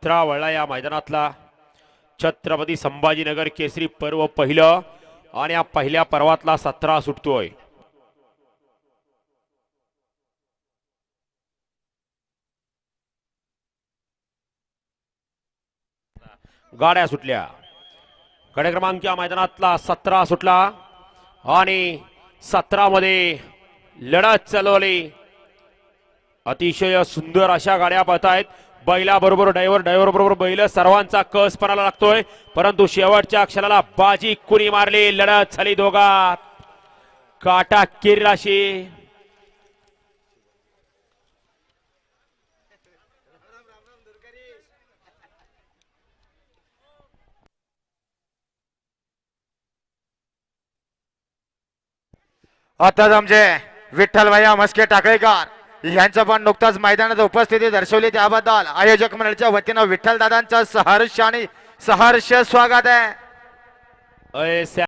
17 वळला या मैदानातला छत्रपती संभाजीनगर केसरी पर्व पहिलं आणि या पहिल्या पर्वातला 17 सुटतोय। गाड्या सुटल्या। कडे क्रमांक या मैदानातला 17 सुटला आणि 17 मध्ये लढत चालवली। अतिशय सुंदर अशा गाड्या पळतायत। बैला बरोबर ड्रायव्हर बरोबर बैल सर्वांचा कस पणाला लागतोय, परंतु शेवटच्या क्षणाला बाजी कुणी मारली। लढत झाली दोघात काटा किर्राशी। आताच आमचे विठ्ठल भैया मस्के टाकळेकर यांचं पण नुकताच मैदानात उपस्थिती दर्शवली, त्याबद्दल आयोजक मंडळाच्या वतीनं विठ्ठल दादांचं सहर्ष स्वागत आहे।